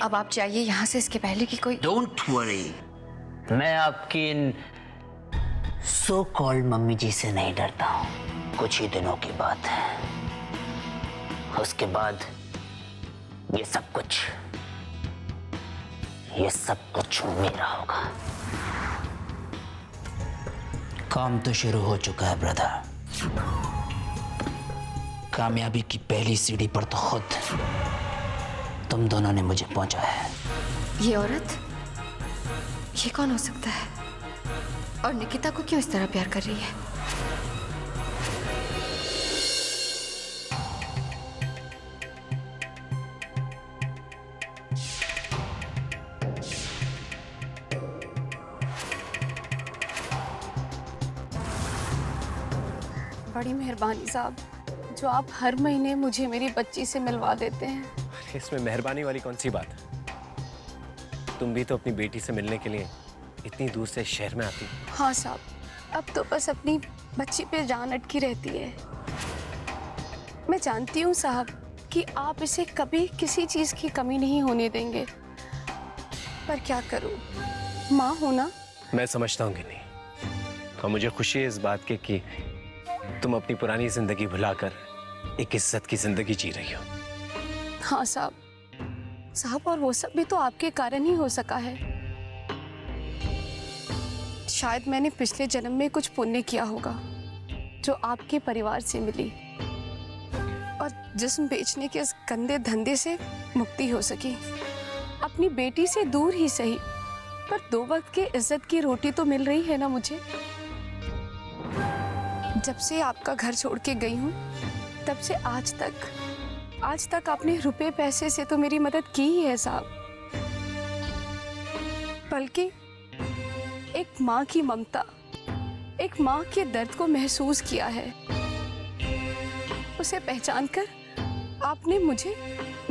अब आप जाइए यहाँ से, इसके पहले कि कोई। डोंट वरी, मैं आपकी इन सो कॉल्ड मम्मी जी से नहीं डरता हूँ। कुछ ही दिनों की बात है, उसके बाद ये सब कुछ मेरा होगा। काम तो शुरू हो चुका है ब्रदर। कामयाबी की पहली सीढ़ी पर तो खुद तुम दोनों ने मुझे पहुंचाया है। ये औरत, ये कौन हो सकता है? और निकिता को क्यों इस तरह प्यार कर रही है? बड़ी मेहरबानी साहब, जो आप हर महीने मुझे मेरी बच्ची से मिलवा देते हैं। इसमें मेहरबानी वाली कौन सी बात है? तुम भी तो अपनी बेटी से मिलने के लिए इतनी दूर से शहर में आती। हाँ साहब, अब तो बस अपनी बच्ची पे जान अटकी रहती है। मैं जानती हूँ साहब कि आप इसे कभी किसी चीज़ की कमी नहीं होने देंगे, पर क्या करूँ, माँ हूँ ना। मैं समझता हूँ कि नहीं, और मुझे खुशी है इस बात की कि तुम अपनी पुरानी जिंदगी भुलाकर एक इज्जत की जिंदगी जी रही हो। हाँ साहब, और वो सब भी तो आपके कारण ही हो सका है। शायद मैंने पिछले जन्म में कुछ पुण्य किया होगा जो आपके परिवार से मिली, और जिस्म बेचने के इस गंदे धंधे से मुक्ति हो सकी। अपनी बेटी से दूर ही सही, पर 2 वक्त की इज्जत की रोटी तो मिल रही है ना मुझे। जब से आपका घर छोड़ के गई हूँ, तब से आज तक आपने रुपए पैसे से तो मेरी मदद की ही है साहब, बल्कि एक माँ की ममता, एक माँ के दर्द को महसूस किया है। उसे पहचान कर आपने मुझे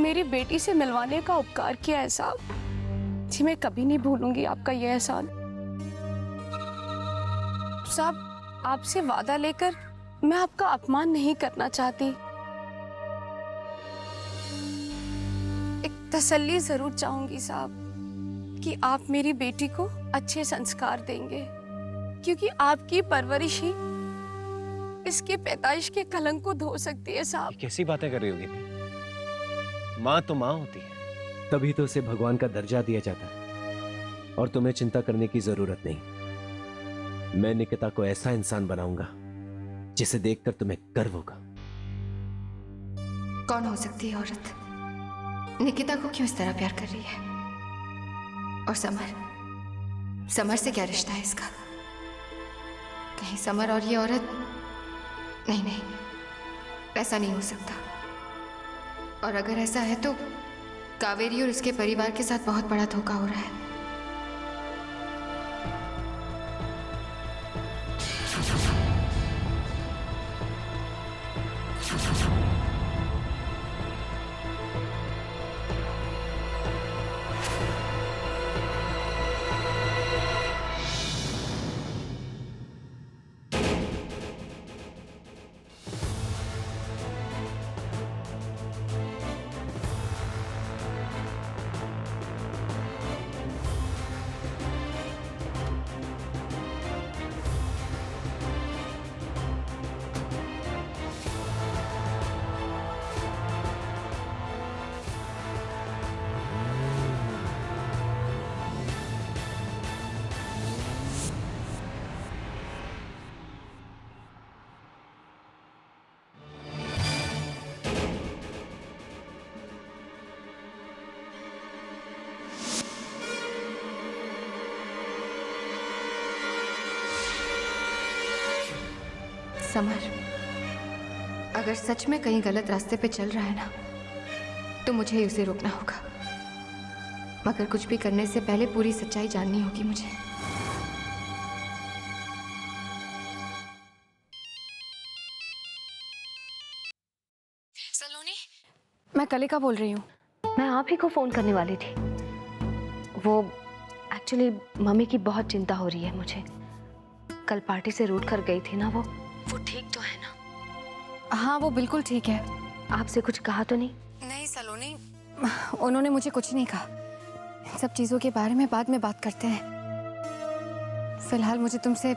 मेरी बेटी से मिलवाने का उपकार किया है साहब। जी, मैं कभी नहीं भूलूंगी आपका यह एहसान साहब। आपसे वादा लेकर मैं आपका अपमान नहीं करना चाहती, एक तसल्ली जरूर चाहूंगी साहब कि आप मेरी बेटी को अच्छे संस्कार देंगे, क्योंकि आपकी परवरिश ही इसके पैदाइश के कलंक को धो सकती है साहब। कैसी बातें कर रही होगी? माँ तो माँ होती है, तभी तो उसे भगवान का दर्जा दिया जाता है, और तुम्हें चिंता करने की जरूरत नहीं। मैं निकिता को ऐसा इंसान बनाऊंगा जिसे देखकर तुम्हें गर्व होगा। कौन हो सकती है औरत? निकिता को क्यों इस तरह प्यार कर रही है? और समर से क्या रिश्ता है इसका? कहीं समर और ये औरत? नहीं, ऐसा नहीं हो सकता। और अगर ऐसा है तो कावेरी और इसके परिवार के साथ बहुत बड़ा धोखा हो रहा है। समर, अगर सच में कहीं गलत रास्ते पे चल रहा है ना, तो मुझे ही उसे रोकना होगा। मगर कुछ भी करने से पहले पूरी सच्चाई जाननी होगी मुझे। सलोनी, मैं कलिका बोल रही हूँ। मैं आप ही को फोन करने वाली थी। वो एक्चुअली मम्मी की बहुत चिंता हो रही है मुझे। कल पार्टी से रूठ कर गई थी ना वो ठीक तो है ना? हाँ, वो बिल्कुल ठीक है। आपसे कुछ कहा तो नहीं? नहीं सलोनी, उन्होंने मुझे कुछ नहीं कहा। इन सब चीजों के बारे में बाद में बात करते हैं। फिलहाल मुझे तुमसे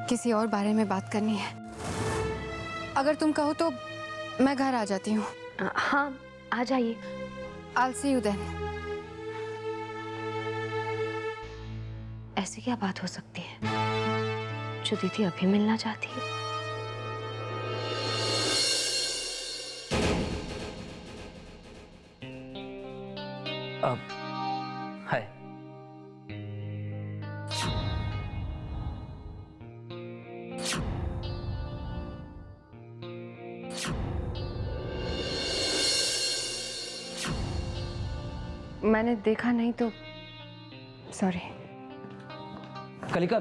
किसी और बारे में बात करनी है। अगर तुम कहो तो मैं घर आ जाती हूँ। हाँ, आ जाइए। I'll see you then. ऐसी क्या बात हो सकती है जो दीदी अभी मिलना चाहती है? अब है मैंने देखा नहीं तो सॉरी। कलिका,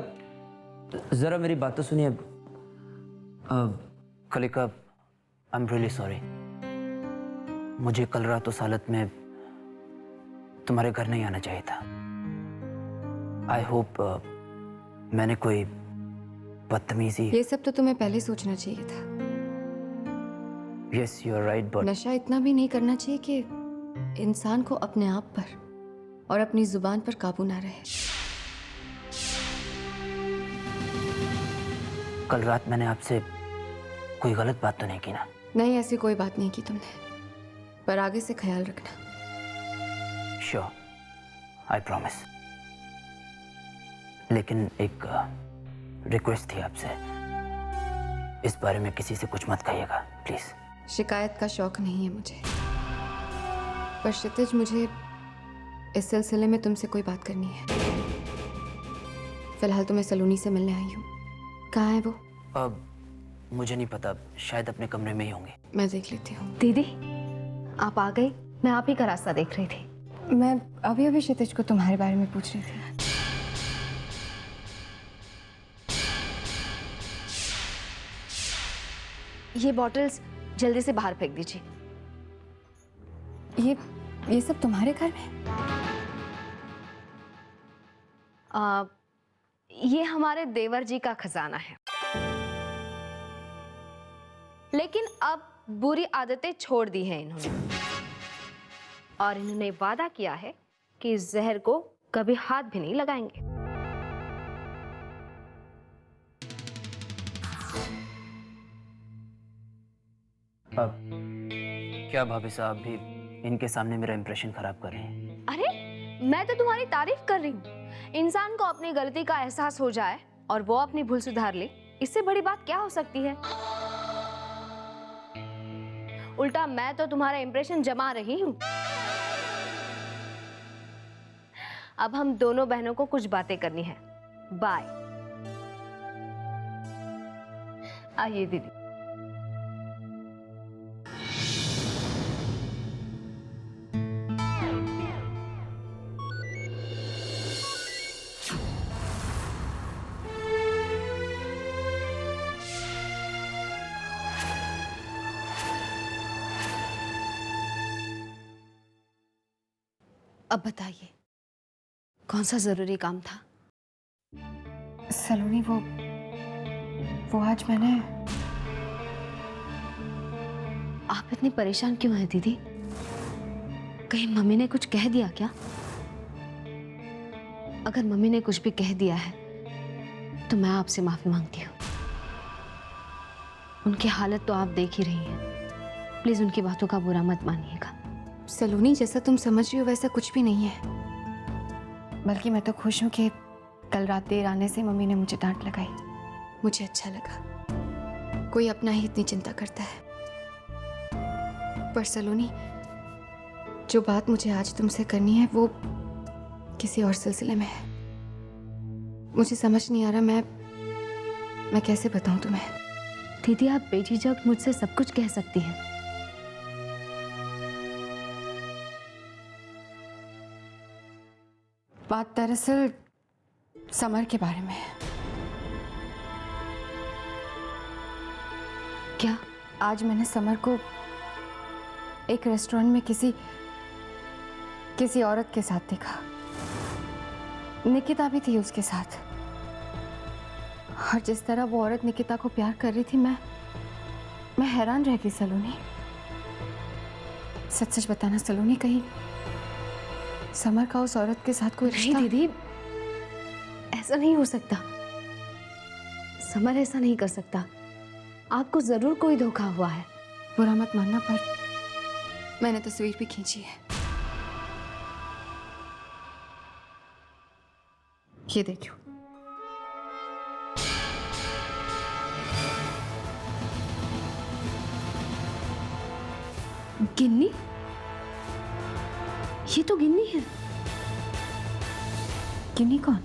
जरा मेरी बात तो सुनिए। कलिका, आई एम रियली सॉरी। मुझे कल रात उस हालत में तुम्हारे घर नहीं आना चाहिए था। आई होप मैंने कोई बदतमीजी। ये सब तो तुम्हें पहले सोचना चाहिए था। Yes, you are right, but नशा इतना भी नहीं करना चाहिए कि इंसान को अपने आप पर और अपनी जुबान पर काबू ना रहे। कल रात मैंने आपसे कोई गलत बात तो नहीं की ना? नहीं, ऐसी कोई बात नहीं की तुमने, पर आगे से ख्याल रखना। Sure, I promise. लेकिन एक रिक्वेस्ट थी आपसे, इस बारे में किसी से कुछ मत कहिएगा प्लीज। शिकायत का शौक नहीं है मुझे, पर क्षितिज, मुझे इस सिलसिले में तुमसे कोई बात करनी है। फिलहाल तो मैं सलोनी से मिलने आई हूँ। कहाँ है वो? अब मुझे नहीं पता, शायद अपने कमरे में ही होंगे। मैं देख लेती हूँ। दीदी, आप आ गई? मैं आप ही का रास्ता देख रही थी। मैं अभी अभी क्षितिज को तुम्हारे बारे में पूछ रही थी। ये बॉटल्स जल्दी से बाहर फेंक दीजिए। ये सब तुम्हारे घर में? ये हमारे देवर जी का खजाना है, लेकिन अब बुरी आदतें छोड़ दी हैं इन्होंने, और इन्होंने वादा किया है कि इस जहर को कभी हाथ भी नहीं लगाएंगे। अब क्या भाभी साहब भी इनके सामने मेरा इंप्रेशन खराब कर रहे हैं? अरे, मैं तो तुम्हारी तारीफ कर रही हूँ। इंसान को अपनी गलती का एहसास हो जाए और वो अपनी भूल सुधार ले, इससे बड़ी बात क्या हो सकती है? उल्टा मैं तो तुम्हारा इंप्रेशन जमा रही हूँ। अब हम दोनों बहनों को कुछ बातें करनी है। बाय। आइए दीदी। अब बताइए, कौन सा जरूरी काम था? सलोनी, वो आज मैंने। आप इतनी परेशान क्यों हैं दीदी? कहीं मम्मी ने कुछ कह दिया क्या? अगर मम्मी ने कुछ भी कह दिया है तो मैं आपसे माफी मांगती हूँ। उनकी हालत तो आप देख ही रही हैं। प्लीज उनकी बातों का बुरा मत मानिएगा। सलोनी, जैसा तुम समझ रही हो वैसा कुछ भी नहीं है, बल्कि मैं तो खुश हूँ कि कल रात देर आने से मम्मी ने मुझे डांट लगाई। मुझे अच्छा लगा, कोई अपना ही इतनी चिंता करता है। पर सलोनी, जो बात मुझे आज तुमसे करनी है वो किसी और सिलसिले में है। मुझे समझ नहीं आ रहा मैं कैसे बताऊं तुम्हें। दीदी, आप बेझिझक मुझसे सब कुछ कह सकती हैं। बात दरअसल समर के बारे में है। क्या? आज मैंने समर को एक रेस्टोरेंट में किसी औरत के साथ देखा। निकिता भी थी उसके साथ, और जिस तरह वो औरत निकिता को प्यार कर रही थी, मैं हैरान रह गई सलोनी। सच सच बताना सलोनी, कहीं समर का उस औरत के साथ कोई नहीं रिश्ता? दीदी, ऐसा नहीं हो सकता। समर ऐसा नहीं कर सकता। आपको जरूर कोई धोखा हुआ है। बुरा मत मानना, पर मैंने तस्वीर भी खींची है। ये देखो। गिन्नी? ये तो गिन्नी है। गिन्नी कौन?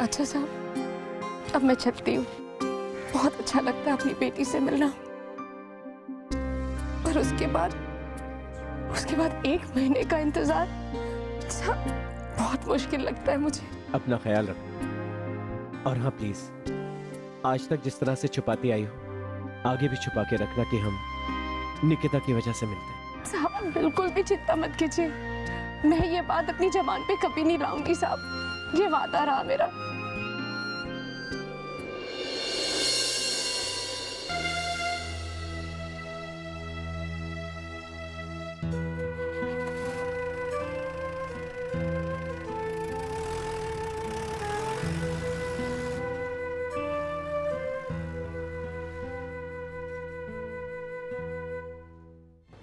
अच्छा साहब, अब मैं चलती हूँ। बहुत अच्छा लगता है अपनी बेटी से मिलना। और उसके बाद 1 महीने का इंतजार साहब, बहुत मुश्किल लगता है मुझे। अपना ख्याल रखो। और हाँ प्लीज, आज तक जिस तरह से छुपाती आई हो, आगे भी छुपा के रखना कि हम निकिता की वजह से मिलते हैं। साहब आप बिल्कुल भी चिंता मत कीजिए। मैं ये बात अपनी जबान पे कभी नहीं लाऊंगी साहब। ये वादा रहा मेरा।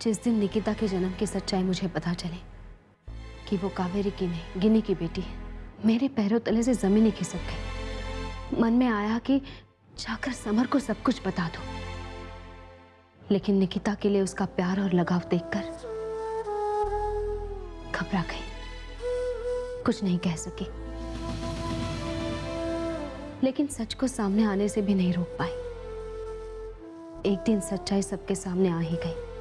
जिस दिन निकिता के जन्म की सच्चाई मुझे पता चले कि वो कावेरी की नहीं, गिन्नी की बेटी है, मेरे पैरों तले से जमीन ही खिसक गई। मन में आया कि जाकर समर को सब कुछ बता दो, लेकिन निकिता के लिए उसका प्यार और लगाव देखकर घबरा गई, कुछ नहीं कह सकी। लेकिन सच को सामने आने से भी नहीं रोक पाई। एक दिन सच्चाई सबके सामने आ ही गई।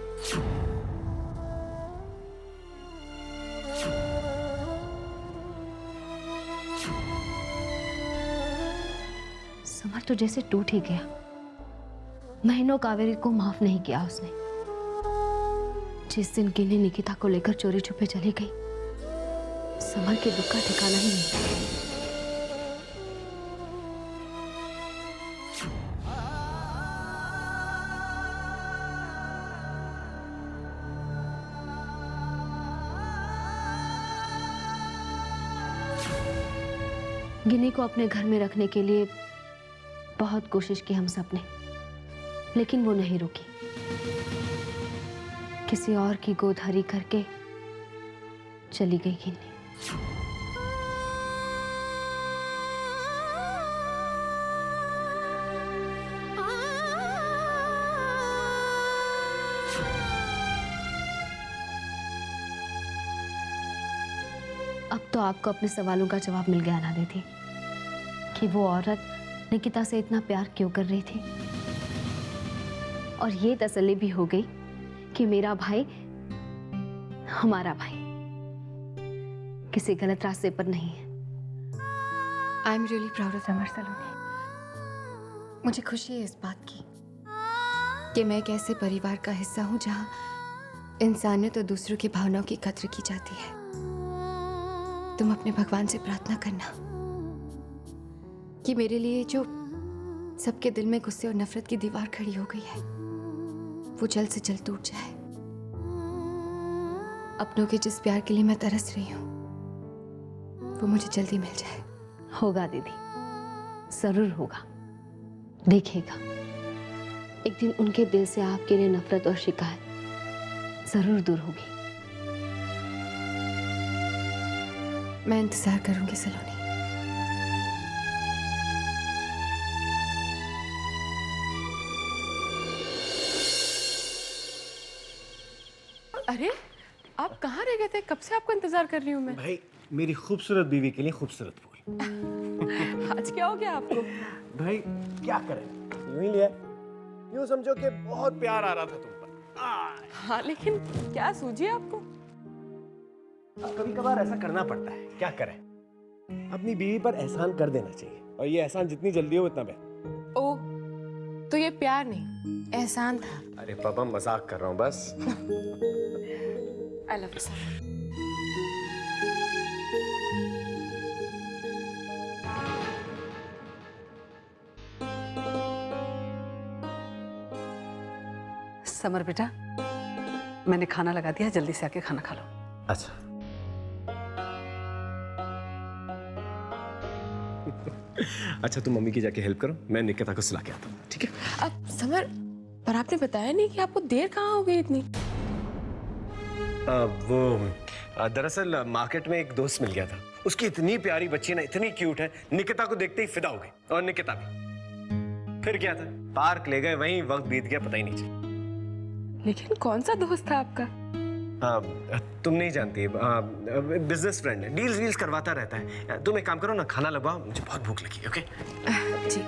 समर तो जैसे टूट ही गया। महीनों कावेरी को माफ नहीं किया उसने। जिस दिन गिन्नी निकिता को लेकर चोरी छुपे चली गई, समर के दुख का ठिकाना ही नहीं। गिन्नी को अपने घर में रखने के लिए बहुत कोशिश की हम सब ने, लेकिन वो नहीं रुकी। किसी और की गोद हरी करके चली गई गिन्नी। अब तो आपको अपने सवालों का जवाब मिल गया ना दीदी, कि वो औरत निकिता से इतना प्यार क्यों कर रही थी। और ये तसल्ली भी हो गई कि मेरा भाई, हमारा भाई, किसी गलत रास्ते पर नहीं है। I am really proud of Samar Saloni. मुझे खुशी है इस बात की कि मैं एक ऐसे परिवार का हिस्सा हूं जहां इंसानियत और दूसरों की भावनाओं की कद्र की जाती है। तुम अपने भगवान से प्रार्थना करना कि मेरे लिए जो सबके दिल में गुस्से और नफरत की दीवार खड़ी हो गई है, वो जल्द से जल्द टूट जाए। अपनों के जिस प्यार के लिए मैं तरस रही हूँ, वो मुझे जल्दी मिल जाए। होगा दीदी, जरूर होगा। देखिएगा, एक दिन उनके दिल से आपके लिए नफरत और शिकायत जरूर दूर होगी। मैं इंतजार करूंगी सलोनी। अरे आप कहाँ रह गए थे? कब से आपको इंतजार कर रही हूँ मैं। भाई, मेरी खूबसूरत बीवी के लिए खूबसूरत फूल। आज क्या हो गया आपको? भाई क्या करें, यूं ही लिया। यूं समझो कि बहुत प्यार आ रहा था तुम पर। हाँ, लेकिन क्या सूझी आपको? कभी कभार ऐसा करना पड़ता है, क्या करें। अपनी बीवी पर एहसान कर देना चाहिए, और ये एहसान जितनी जल्दी हो उतना बेहतर। ओह, तो ये प्यार नहीं, एहसान था। अरे पापा, मजाक कर रहा हूँ बस। I love you sir. Summer बेटा, मैंने खाना लगा दिया, जल्दी से आके खाना खा लो। अच्छा। अच्छा, तुम मम्मी की जाके हेल्प करो, मैं निकिता को सुला के आता हूँ, ठीक है? अब समर, पर आपने बताया नहीं कि आपको देर कहाँ हो गई इतनी? दरअसल मार्केट में एक दोस्त मिल गया था, उसकी इतनी प्यारी बच्ची ना, इतनी क्यूट है, निकिता को देखते ही फिदा हो गई, और निकिता भी। फिर क्या था, पार्क ले गए, वहीं वक्त बीत गया, पता ही नहीं चला। लेकिन कौन सा दोस्त था आपका? तुम नहीं जानती, बिजनेस फ्रेंड है, डील्स वील्स करवाता रहता है। तुम एक काम करो ना, खाना लगवाओ, मुझे बहुत भूख लगी। ओके जी।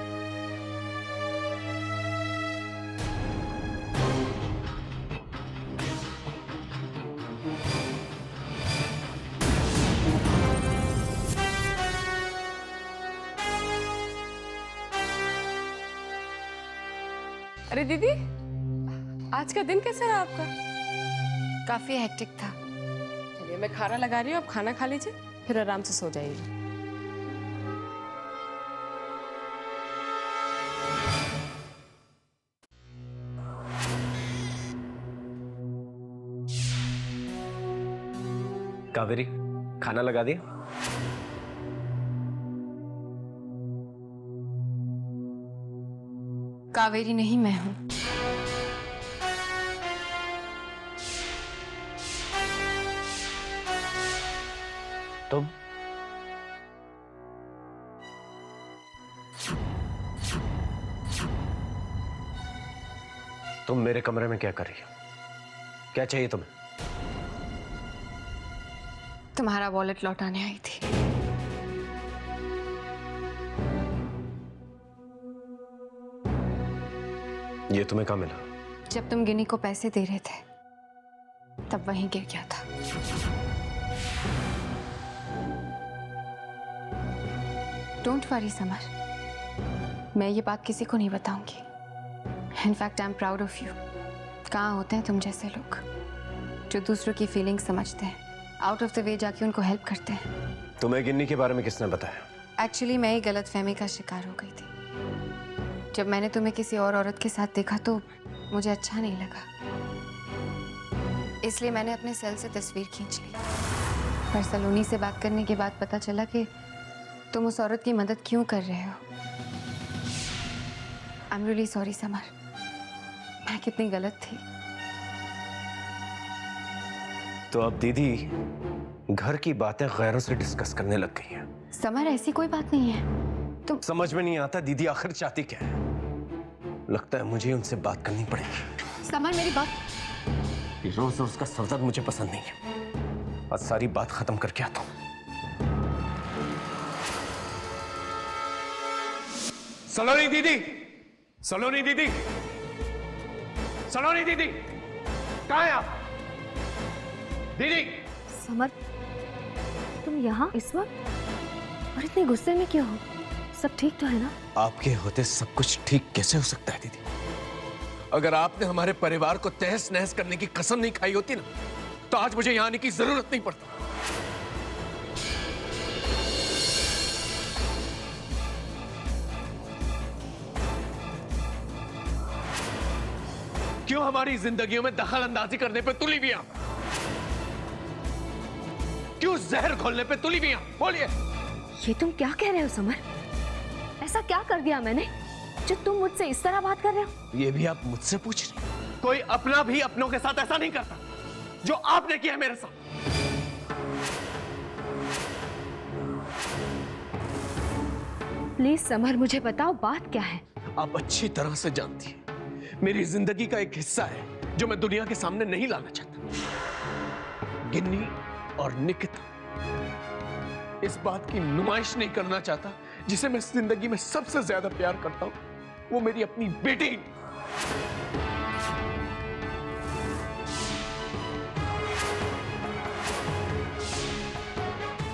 अरे दीदी, आज का दिन कैसा रहा आपका? काफी हेक्टिक था। चलिए मैं खाना लगा रही हूँ, आप खाना खा लीजिए, फिर आराम से सो जाइए। कावेरी, खाना लगा दिया? कावेरी नहीं, मैं हूं। तुम? तुम मेरे कमरे में क्या कर रही हो? क्या चाहिए तुम्हें? तुम्हारा वॉलेट लौटाने आई थी। ये तुम्हें कहाँ मिला? जब तुम गिनी को पैसे दे रहे थे, तब वहीं गिर गया था। डोंट वरी समर, मैं ये बात किसी को नहीं बताऊंगी। In fact I am proud of you. कहाँ होते हैं तुम जैसे लोग जो दूसरों की फीलिंग समझते हैं, आउट ऑफ द वे जाके उनको हेल्प करते हैं। तुम्हें गिन्नी के बारे में किसने बताया? एक्चुअली मैं ही गलतफहमी का शिकार हो गई थी। जब मैंने तुम्हें किसी और औरत के साथ देखा तो मुझे अच्छा नहीं लगा, इसलिए मैंने अपने सेल से तस्वीर खींच ली। पर सलोनी से बात करने के बाद पता चला कि तुम उस औरत की मदद क्यों कर रहे हो। आई एम रियली सॉरी समर, मैं कितनी गलत थी। तो अब दीदी घर की बातें गैरों से डिस्कस करने लग गई हैं। समर ऐसी कोई बात नहीं है। तुम समझ में नहीं आता दीदी आखिर चाहती क्या है। लगता है मुझे उनसे बात करनी पड़ेगी। समर मेरी बात। रोज रोज का सवदत मुझे पसंद नहीं है। आज सारी बात खत्म करके आता हूं। सलोनी दीदी, सलोनी दीदी, सलोनी दीदी, कहाँ हैं आप? दीदी। समर, तुम यहाँ इस वक्त और इतने गुस्से में क्यों हो? सब ठीक तो है ना? आपके होते सब कुछ ठीक कैसे हो सकता है दीदी? अगर आपने हमारे परिवार को तहस नहस करने की कसम नहीं खाई होती ना, तो आज मुझे यहाँ आने की जरूरत नहीं पड़ती। क्यों हमारी जिंदगियों में दखल अंदाजी करने पे तुली भी आप? क्यों जहर घोलने पे तुली भी आप? बोलिए। ये तुम क्या कह रहे हो समर? ऐसा क्या कर दिया मैंने जो तुम मुझसे इस तरह बात कर रहे हो? ये भी आप मुझसे पूछ रहे हैं? कोई अपना भी अपनों के साथ ऐसा नहीं करता जो आपने किया मेरे साथ। प्लीज समर, मुझे बताओ बात क्या है? आप अच्छी तरह से जानती हैं, मेरी जिंदगी का एक हिस्सा है जो मैं दुनिया के सामने नहीं लाना चाहता। गिन्नी और निकिता, इस बात की नुमाइश नहीं करना चाहता जिसे मैं जिंदगी में सबसे ज्यादा प्यार करता हूं, वो मेरी अपनी बेटी।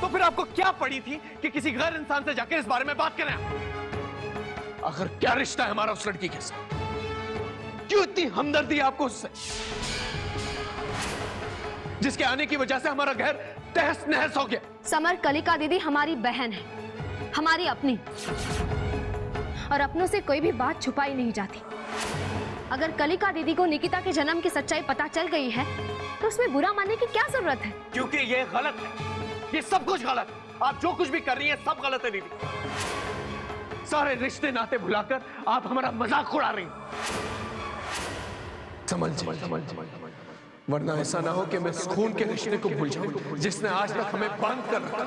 तो फिर आपको क्या पड़ी थी कि किसी गैर इंसान से जाकर इस बारे में बात करें? आखिर क्या रिश्ता है हमारा उस लड़की के साथ? क्यों इतनी हमदर्दी है आपको उससे, जिसके आने की वजह से हमारा घर तहस नहस हो गया? समर, कलिका दीदी हमारी बहन है, हमारी अपनी, और अपनों से कोई भी बात छुपाई नहीं जाती। अगर कलिका दीदी को निकिता के जन्म की सच्चाई पता चल गई है तो उसमें बुरा मानने की क्या जरूरत है? क्योंकि ये गलत है, ये सब कुछ गलत है। आप जो कुछ भी कर रही हैं सब गलत है दीदी। सारे रिश्ते नाते भुलाकर आप हमारा मजाक उड़ा रही हैं। समझ वरना ऐसा ना हो कि मैं इस खून के रिश्ते को भूल जाऊं जिसने आज तक हमें बांध कर रखा।